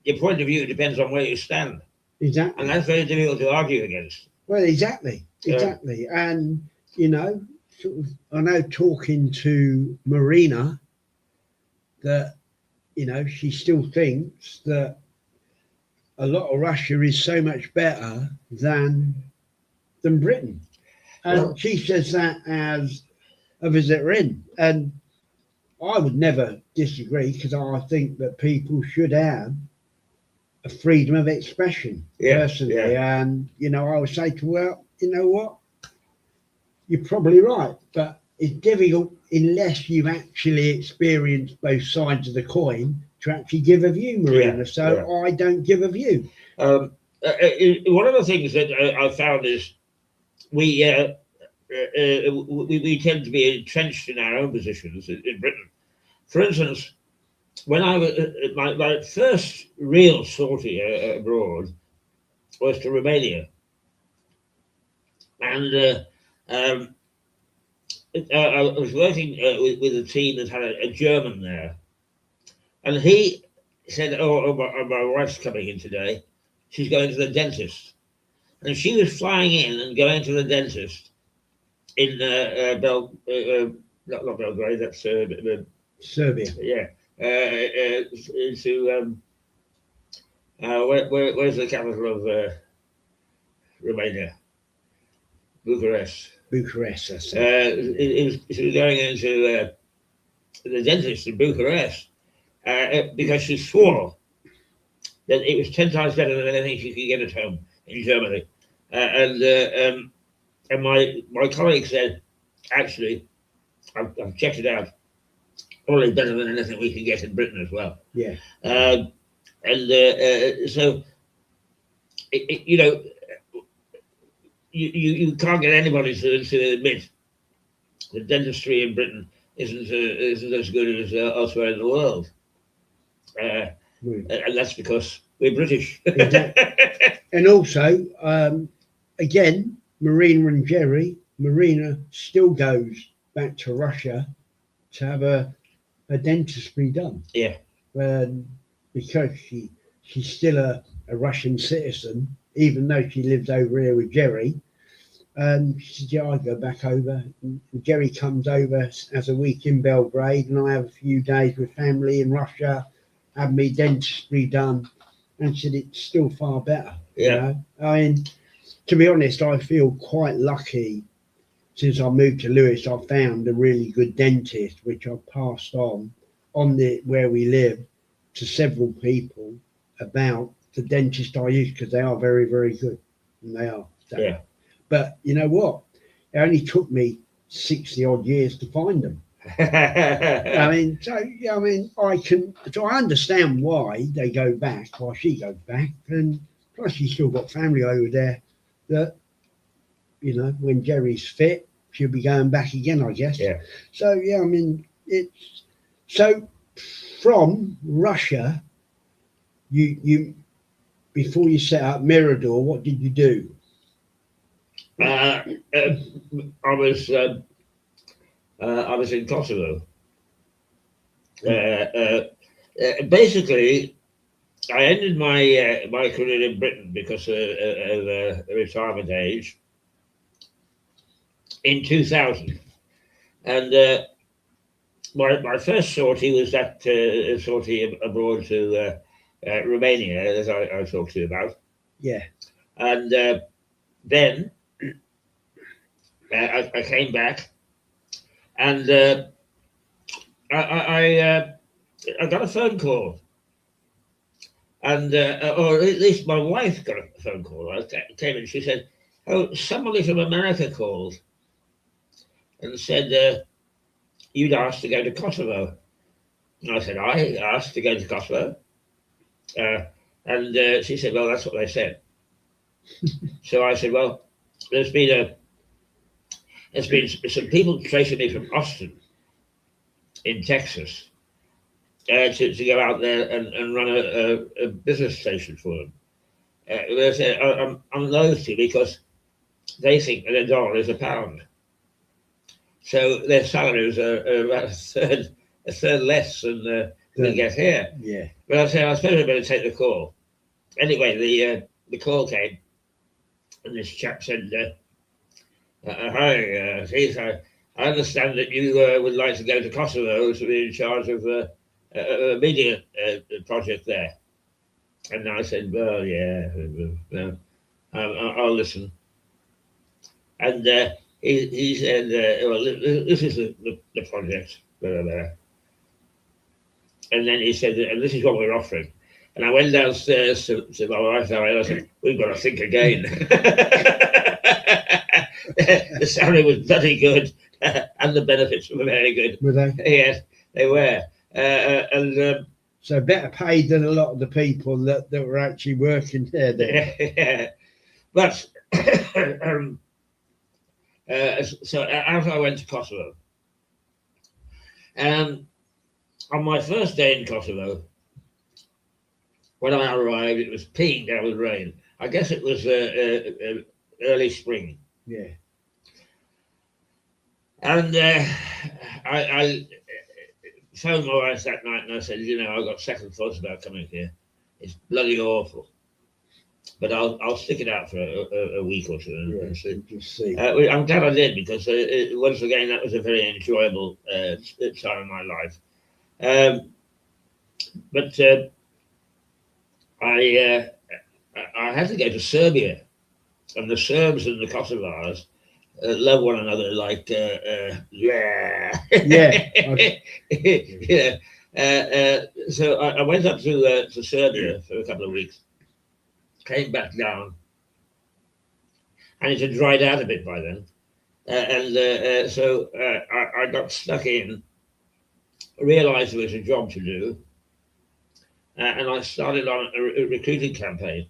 your point of view depends on where you stand. Exactly. And that's very difficult to argue against. Well, exactly. And, sort of, I know talking to Marina that, she still thinks that a lot of Russia is so much better than Britain. And she says that as a visitor in. And I would never disagree because I think that people should have a freedom of expression personally. Yeah. And, I would say to her, you know what? You're probably right. But it's difficult unless you've actually experienced both sides of the coin to actually give a view, Marina. I don't give a view. One of the things that I found is we tend to be entrenched in our own positions in Britain. For instance, when I was my first real sortie abroad was to Romania, and I was working with a team that had a German there, and he said, my wife's coming in today. She's going to the dentist." And she was flying in and going to the dentist in not Belgrade, that's Serbia. Yeah. Into where's the capital of Romania? Bucharest. Bucharest. She was going into the dentist in Bucharest because she swore that it was 10 times better than anything she could get at home in Germany. And my colleague said, actually, I've checked it out. Probably better than anything we can get in Britain as well. Yeah. So, you can't get anybody to admit that dentistry in Britain isn't as good as elsewhere in the world. And that's because we're British. And also, again, Marina and Jerry, Marina still goes back to Russia to have a dentistry done. Yeah. Because she's still a Russian citizen, even though she lives over here with Jerry. She said, I go back over. And Jerry comes over, has a week in Belgrade, and I have a few days with family in Russia, have me dentistry done. And she said, it's still far better. Yeah. I mean, to be honest, I feel quite lucky. Since I moved to Lewis, I found a really good dentist, which I passed on where we live to several people about the dentist I use, because they are very, very good. And they are. So. Yeah. But you know what? It only took me 60 odd years to find them. I understand why they go back, why she goes back. And plus she's still got family over there that, when Jerry's fit, she'll be going back again, I guess. Yeah. So, it's... So, from Russia, you before you set up Mirador, what did you do? I was in Kosovo. Basically, I ended my my career in Britain because of retirement age in 2000, and my first sortie was that sortie abroad to Romania, as I talked to you about. Yeah. And then I came back, and I got a phone call, and or at least my wife got a phone call. I came in, she said, "Oh, somebody from America called and said you'd asked to go to Kosovo." And I said, "I asked to go to Kosovo," and she said, "Well, that's what they said." So I said, "Well, there's been some people tracing me from Austin in Texas to go out there and run a business station for them. They said, I'm loath to because they think that $1 is a pound. So their salaries are about a third less than they get here." Yeah. But I said, I suppose I better take the call. Anyway, the call came, and this chap said, "Hi, Keith, I understand that you would like to go to Kosovo to be in charge of a media project there." And I said, "Well, yeah, I'll listen." And he said, "Well, this is the project, blah, blah, blah." And then he said, "And this is what we're offering." And I went downstairs to my wife and I said, "We've got to think again." The salary was bloody good, and the benefits were very good. Were they? Yes, they were. And so better paid than a lot of the people that were actually working there then. yeah. But so after I went to Kosovo, on my first day in Kosovo, when I arrived, it was peeing down with rain. I guess it was early spring. Yeah. And I phoned my wife that night and I said, I've got second thoughts about coming here. It's bloody awful. But I'll stick it out for a week or two and see. Just see. I'm glad I did because once again, that was a very enjoyable time in my life. But I had to go to Serbia, and the Serbs and the Kosovars love one another like yeah. So I went up to Serbia for a couple of weeks, came back down, and it had dried out a bit by then, so I got stuck in, realised there was a job to do, and I started on a recruiting campaign.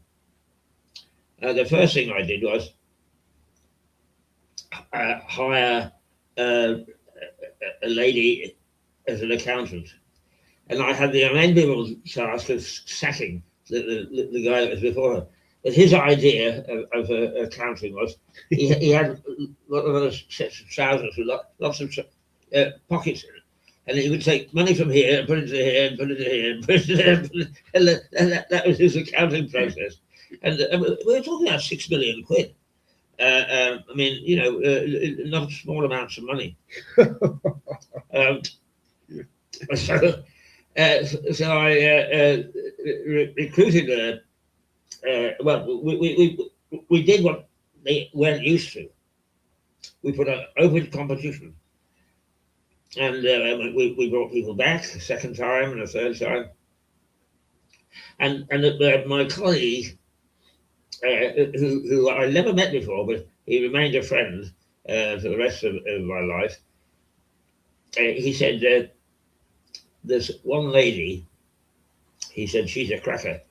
The first thing I did was hire a lady as an accountant, and I had the unenviable task of sacking the guy that was before her. But his idea of accounting was he had one of those sets of trousers with lots of pockets in it, and he would take money from here and put it to here and put it to here and put it to there, and that was his accounting process. And we were talking about £6 million. I mean, not small amounts of money. So I recruited her. Well, we did what they weren't used to. We put an open competition, and we brought people back a second time and a third time. And my colleague, who I never met before, but he remained a friend for the rest of my life. He said, "There's one lady," he said, "she's a cracker,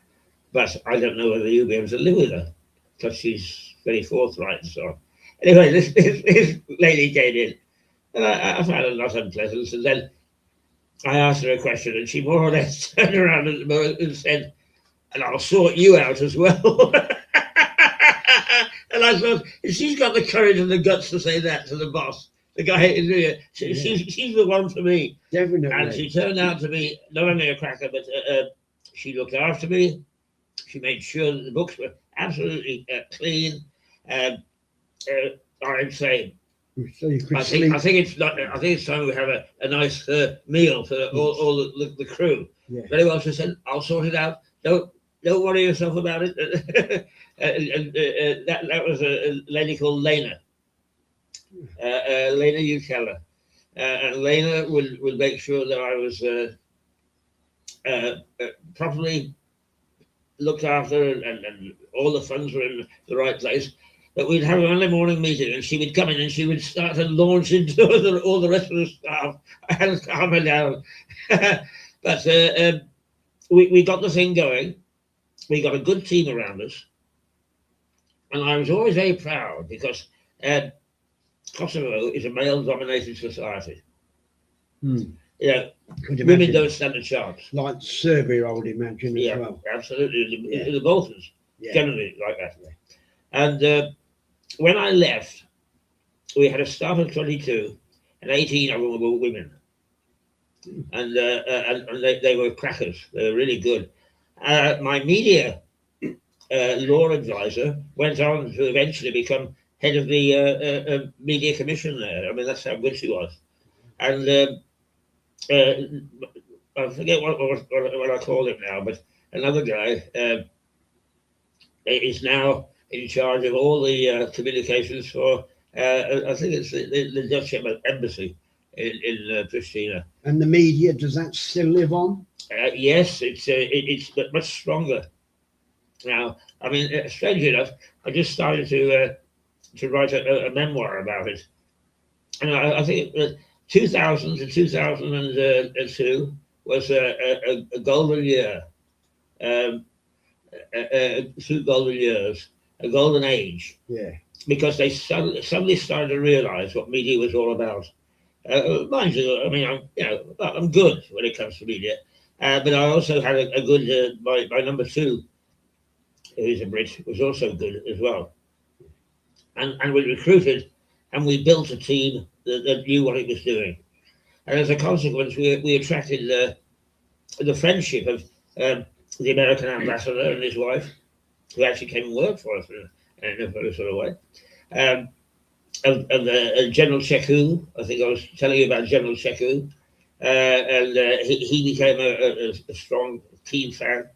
but I don't know whether you'll be able to live with her because she's very forthright and so on." Anyway, this lady came in, and I found her not unpleasant. And then I asked her a question, and she more or less turned around and said, "And I'll sort you out as well." And I thought, if she's got the courage and the guts to say that to the boss, The guy, she's the one for me. Definitely. And she turned out to be not only a cracker, but she looked after me. She made sure that the books were absolutely clean. I'd say, So you could I sleep. think it's not. I think it's time we have a nice meal for all the crew. Yeah. Very well, she said, "I'll sort it out. Don't worry yourself about it." and that was a lady called Lena. Lena, you tell her. And Lena would make sure that I was properly looked after and all the funds were in the right place. But we'd have a Monday morning meeting and she would come in and she would start to launch into all the rest of the staff. I had to calm her down. But we got the thing going. We got a good team around us. And I was always very proud because Kosovo is a male-dominated society. Yeah, women don't stand a chance. Like Serbia, I would imagine, as well. Absolutely. The Balkans, generally like that. And when I left, we had a staff of 22, and 18 of them were women. And they were crackers. They were really good. My media law advisor went on to eventually become head of the media commission there. I mean, that's how good she was. And I forget what I call him now, but another guy is now in charge of all the communications for, I think it's the Dutch embassy in Pristina. And the media, does that still live on? Yes, it's much stronger now. I mean, strangely enough, I just started to write a memoir about it, and I think 2000 to 2002 was a golden year, 2 golden years, a golden age. Yeah. Because they suddenly started to realise what media was all about. Mind you, I mean, I'm good when it comes to media, but I also had a good. My number 2, who's a Brit, was also good as well. And we recruited, and we built a team that knew what it was doing. And as a consequence, we attracted the friendship of the American ambassador and his wife, who actually came and worked for us in a very sort of way. And General Cheku, I think I was telling you about General Cheku, and he became a strong team fan.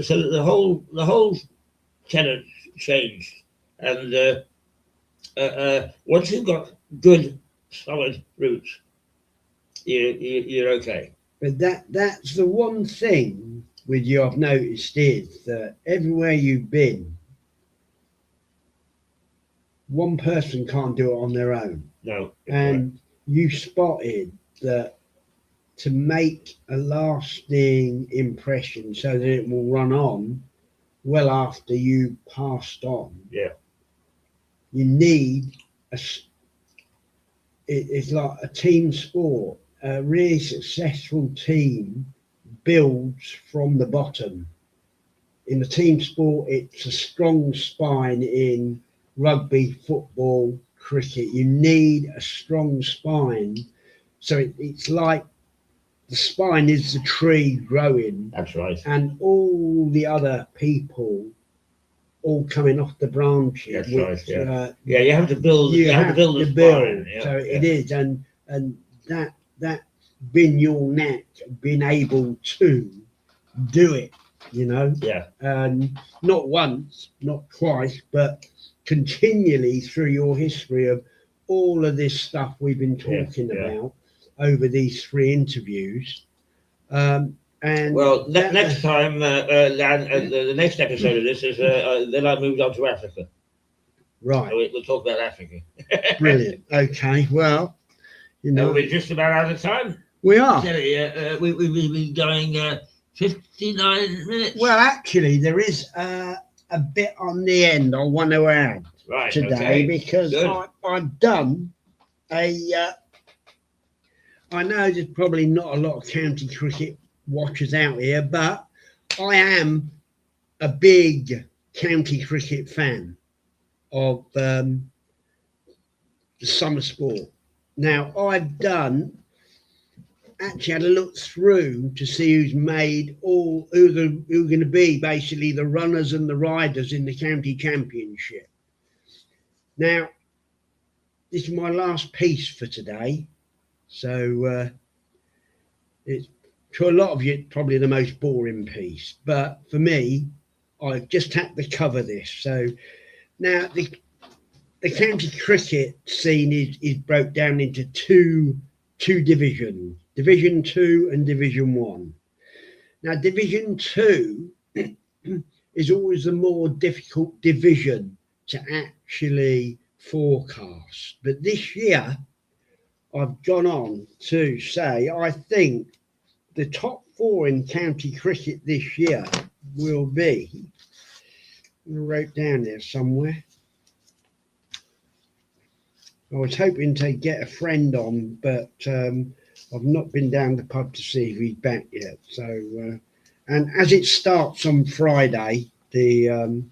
So the whole tenor changed, and once you've got good, solid roots, you're okay. But that's the one thing with you I've noticed is that everywhere you've been, one person can't do it on their own. No. And right. You spotted that to make a lasting impression so that it will run on well after you passed on. Yeah. You need it's like a team sport. A really successful team builds from the bottom. In the team sport, it's a strong spine in rugby, football, cricket. You need a strong spine. So it's like the spine is the tree growing. That's right. And all the other people all coming off the branches. That's right. Yeah. You have to build. You have to build the spine. Yeah, so it is, and that's been your knack, being able to do it. Yeah. Not once, not twice, but continually through your history of all of this stuff we've been talking about over these 3 interviews. And well, next time, the next episode of this is then I moved on to Africa. Right. So we'll talk about Africa. Brilliant. Okay. Well, we're just about out of time. We are. We've been going 59 minutes. Well, actually, there is a bit on the end I want to add today because I've done I know there's probably not a lot of county cricket watchers out here, but I am a big county cricket fan of the summer sport. Now I've actually had a look through to see who's made who are going to be basically the runners and the riders in the county championship. Now, this is my last piece for today, so it's to a lot of you probably the most boring piece, but for me, I just had to cover this. So now the county cricket scene is broke down into two divisions, Division 2 and Division 1. Now, Division 2 is always the more difficult division to actually forecast. But this year, I've gone on to say I think the top 4 in county cricket this year will be, I wrote down there somewhere. I was hoping to get a friend on, but I've not been down the pub to see if he's back yet. So, and as it starts on Friday, the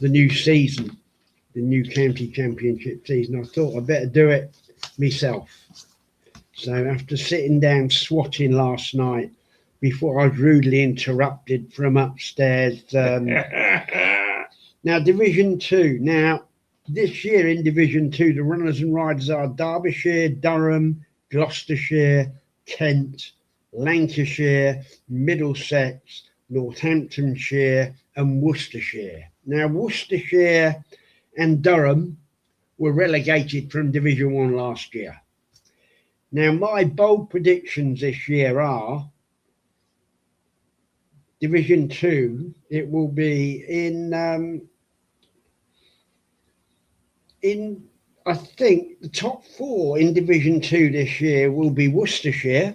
new season, the new county championship season, I thought I'd better do it myself. So after sitting down swatting last night, before I was rudely interrupted from upstairs. Now, Division 2. Now, this year in Division 2, the runners and riders are Derbyshire, Durham, Gloucestershire, Kent, Lancashire, Middlesex, Northamptonshire and Worcestershire. Now, Worcestershire and Durham were relegated from Division 1 last year. Now, my bold predictions this year are Division 2, it will be in I think the top 4 in Division 2 this year will be Worcestershire,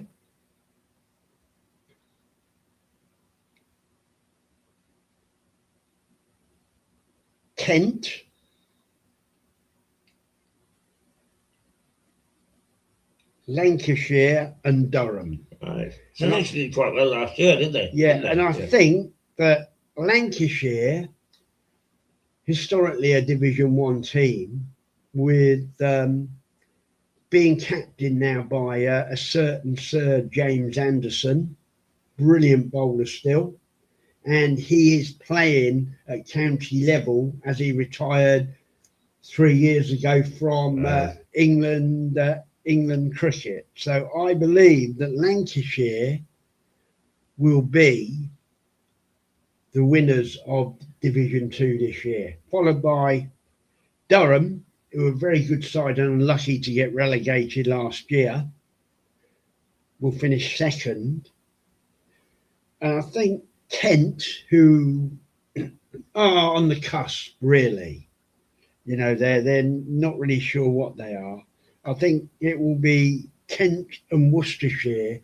Kent, Lancashire and Durham. Right. So they actually did quite well last year, didn't they? Yeah, didn't they? And I think that Lancashire, historically a Division 1 team, with being captained now by a certain Sir James Anderson, brilliant bowler still, and he is playing at county level as he retired 3 years ago from England cricket. So I believe that Lancashire will be the winners of Division 2 this year, followed by Durham, who were a very good side and unlucky to get relegated last year, will finish second. And I think Kent, who are on the cusp, really. You know, they're not really sure what they are. I think it will be Kent and Worcestershire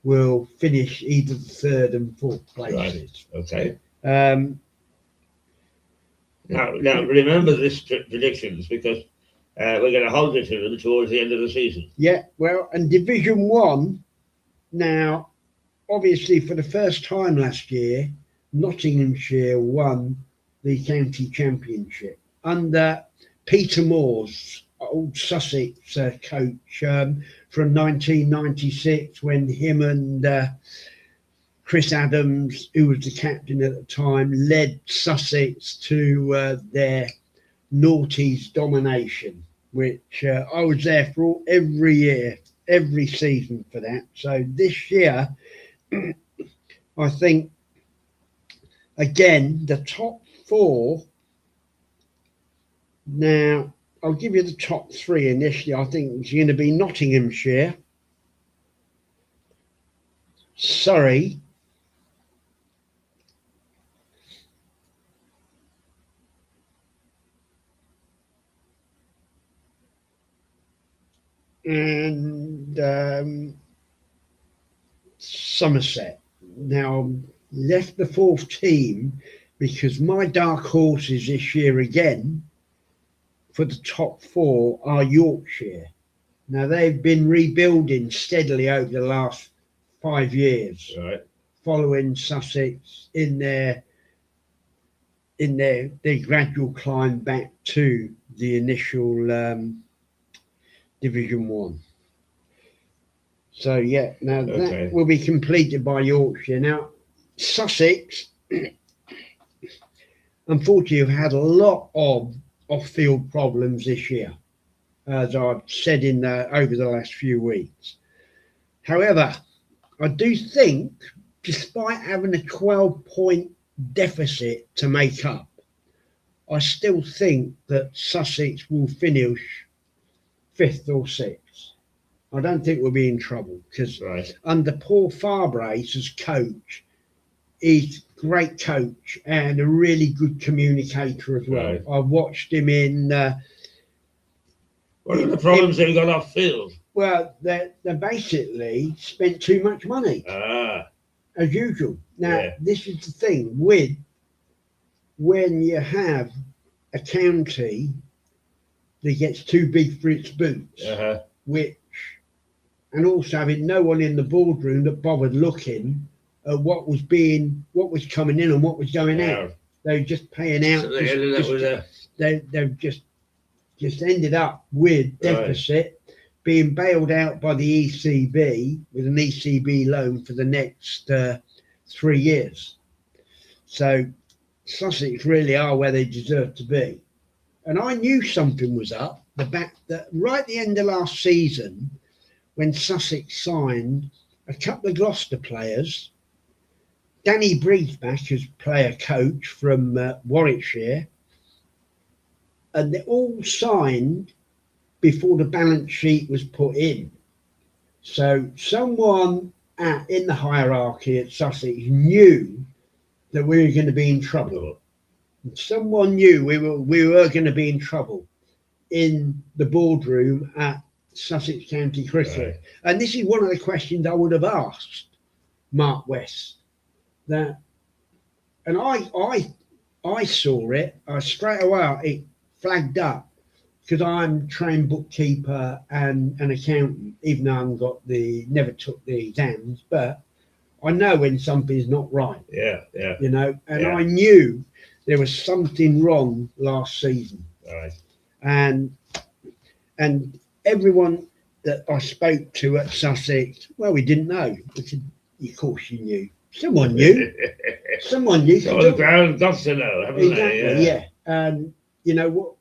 will finish either the 3rd and 4th places. Right. Okay. Now remember this predictions, because we're going to hold it to them towards the end of the season. Yeah, well, and Division 1, now, obviously for the first time last year, Nottinghamshire won the county championship under Peter Moore's old Sussex coach from 1996, when him and Chris Adams, who was the captain at the time, led Sussex to their noughties domination, which I was there for every year, every season for that. So this year, I think, again, the top 4. Now, I'll give you the top 3 initially. I think it's going to be Nottinghamshire, Surrey, and Somerset. Now, left the 4th team because my dark horses this year again for the top 4 are Yorkshire. Now, they've been rebuilding steadily over the last 5 years, right, following Sussex in their gradual climb back to the initial Division 1. So yeah, now Okay. that will be completed by Yorkshire. Now Sussex, unfortunately, have had a lot of off-field problems this year, as I've said over the last few weeks. However, I do think, despite having a 12-point deficit to make up, I still think that Sussex will finish 5th or 6th. I don't think we'll be in trouble because under Paul Farbrace as coach, he's a great coach and a really good communicator as well. I've watched him in... what are the problems they've got off field? Well, they basically spent too much money, as usual. Now, this is the thing with when you have a county that gets too big for its boots, and also having no one in the boardroom that bothered looking at what was coming in and what was going out. They were just paying out. So they've just ended up with deficit, being bailed out by the ECB with an ECB loan for the next 3 years. So Sussex really are where they deserve to be. And I knew something was up. Right at the end of last season, when Sussex signed a couple of Gloucester players, Danny Breezeback as player coach from Warwickshire, and they all signed before the balance sheet was put in. So someone in the hierarchy at Sussex knew that we were going to be in trouble. Someone knew we were going to be in trouble in the boardroom at Sussex County Cricket. And this is one of the questions I would have asked Mark West. And I saw it straight away. It flagged up because I'm trained bookkeeper and an accountant, even though I haven't never took the exams, but I know when something's not right. You know, and I knew there was something wrong last season. And everyone that I spoke to at Sussex, well, we didn't know. I said, of course you knew. Someone knew. Someone knew. So the ground got to know, haven't they? And you know